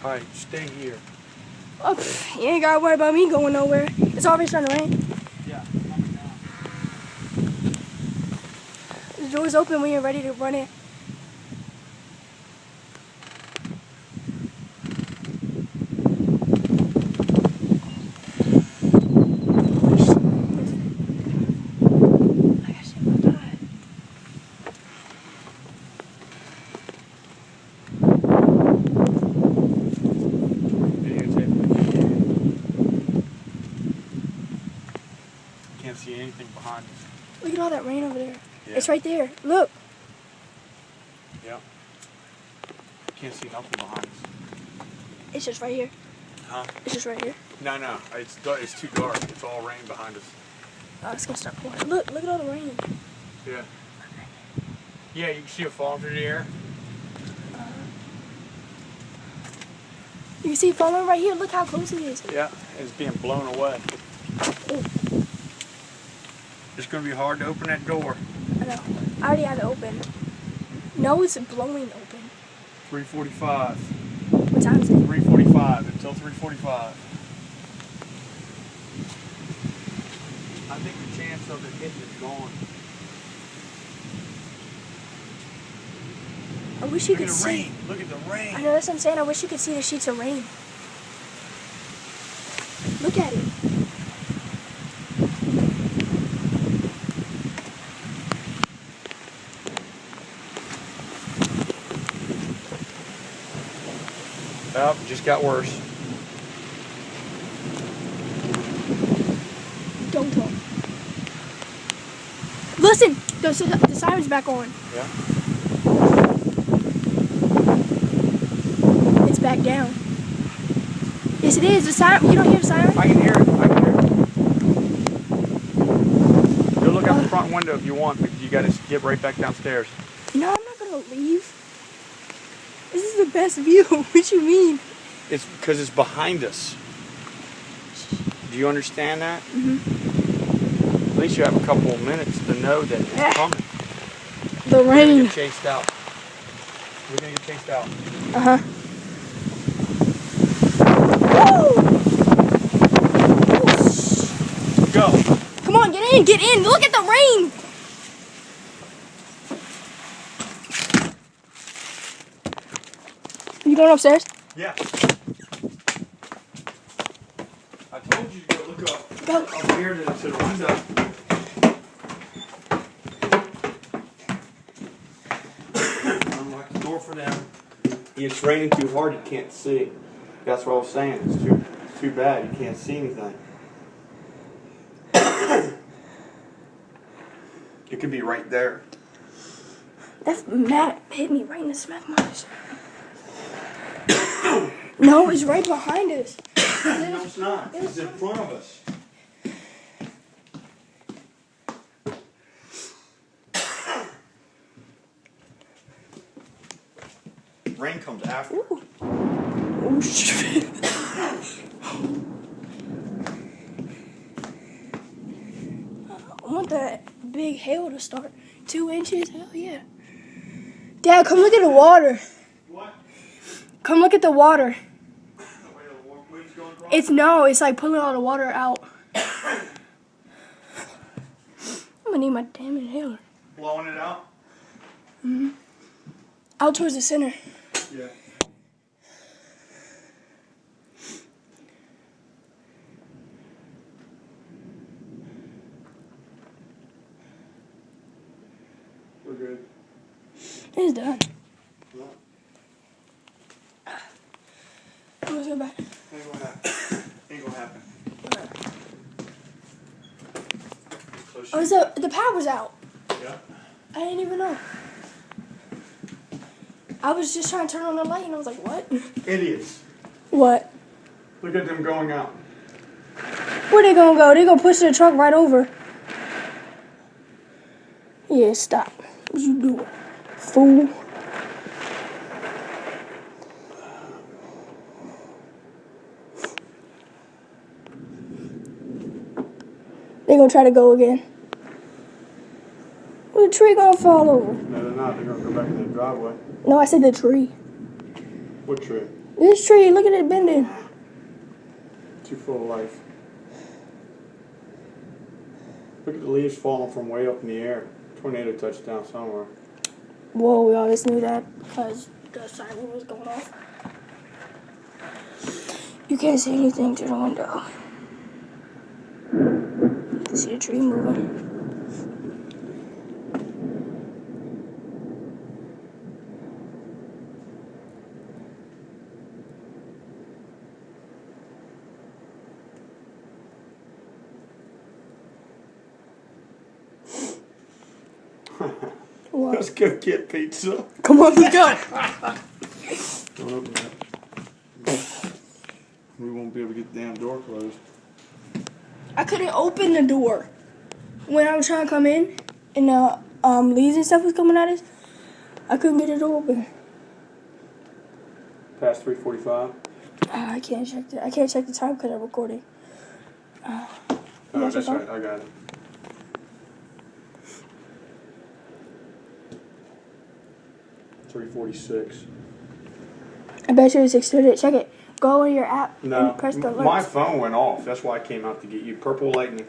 Alright, stay here. Oh, you ain't gotta worry about me going nowhere. It's already starting to rain. Yeah, coming down. The door's open when you're ready to run in. Can't see anything behind us. Look at all that rain over there. Yeah. It's right there. Look. Yeah. Can't see nothing behind us. It's just right here. Huh? It's just right here. No, no. It's too dark. It's all rain behind us. Oh, it's gonna start pouring. Look at all the rain. Yeah. Yeah, you can see it falling through the air. You can see it falling right here. Look how close it is. Yeah, it's being blown away. Ooh. It's going to be hard to open that door. I know. I already had it open. No, it's blowing open. 3:45. What time is it? 3:45 until 3:45. I think the chance of it hitting is gone. I wish you Look could at the see. rain. Look at the rain. I know, that's what I'm saying. I wish you could see the sheets of rain. Look at it. Oh, it just got worse. Don't talk. Listen! The siren's back on. Yeah. It's back down. Yes, it is. The siren. You don't hear the siren? I can hear it. I can hear it. Go look out the front window if you want, but you got to get right back downstairs. No, I'm not gonna leave. This is the best view. What you mean? It's because it's behind us. Do you understand that? Mm-hmm. At least you have a couple of minutes to know that it's coming. The We're gonna rain. get chased out. We're gonna get chased out. Uh-huh. Go. Come on, get in, get in. Look at the rain. You going upstairs? Yeah. I told you to go look up. Go. Up here to the window. Unlock the door for them. It's raining too hard, you can't see. That's what I was saying. It's too bad. You can't see anything. It could be right there. That's mad. Hit me right in the smack marks. No, it's right behind us. No, it's not. It's in front of us. Rain comes after. Ooh. Oh shit. I want that big hail to start. 2 inches? Hell yeah. Dad, come look at the water. What? Come look at the water. Where's going wrong? It's like pulling all the water out. I'm gonna need my damn inhaler. Blowing it out? Mm-hmm. Out towards the center. Yeah. We're good. It's done. No. Let's go back. Ain't gonna happen. Ain't gonna happen. Oh, the power's out. Yeah. I didn't even know. I was just trying to turn on the light and I was like, what? Idiots. What? Look at them going out. Where they gonna go? They gonna push the truck right over. Yeah, stop. What you doing? Fool. They gonna try to go again. Well, the tree gonna fall over. No, they're not. They're gonna go back in the driveway. No, I said the tree. What tree? This tree, look at it bending. Too full of life. Look at the leaves falling from way up in the air. Tornado touched down somewhere. Whoa, we always knew that because the siren was going off. You can't see anything through the window. You can see a tree moving. What? Let's go get pizza. Come on, let's go. Don't open that. We won't be able to get the damn door closed. I couldn't open the door when I was trying to come in, and the leaves and stuff was coming at us. I couldn't get the door open. Past 3:45. I can't check the time because I'm recording. Oh, got that's your right. I got it. $3:46. I bet you it's 6:30. Check it. Go on your app No, and press the alerts. my phone went off. That's why I came out to get you. Purple lightning.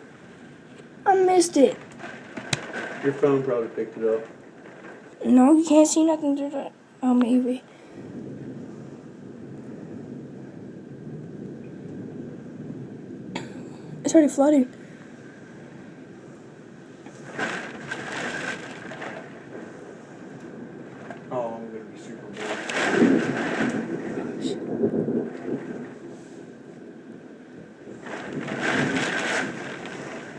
I missed it. Your phone probably picked it up. No, you can't see nothing through that. Oh, maybe. It's already flooding. Oh, I'm gonna be super bored.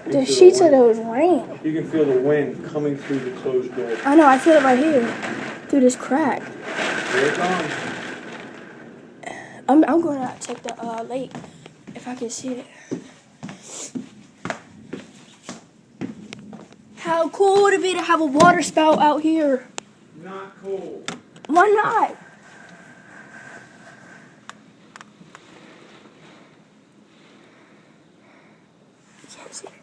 The sheets said it was rain. You can feel the wind coming through the closed door. I know, I feel it right here. Through this crack. Here it comes. I'm going to check the lake if I can see it. How cool would it be to have a water spout out here? Not cool. Why not? I can't see it.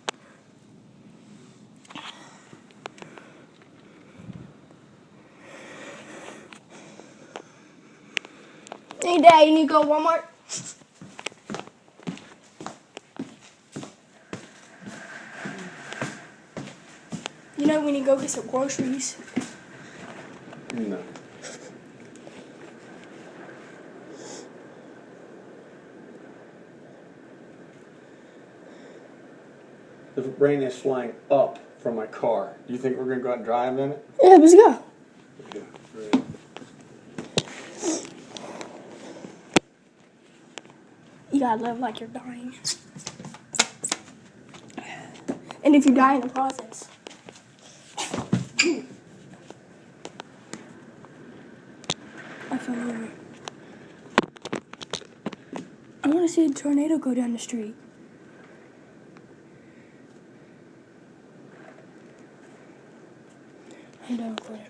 Hey, Dad, you need to go to Walmart? You know, we need to go get some groceries. No. The rain is flying up from my car. Do you think we're going to go out and drive in it? Yeah, let's go. Yeah, great. You gotta live like you're dying. And if you die in the process. I feel hungry. I want to see a tornado go down the street. I'm done recording.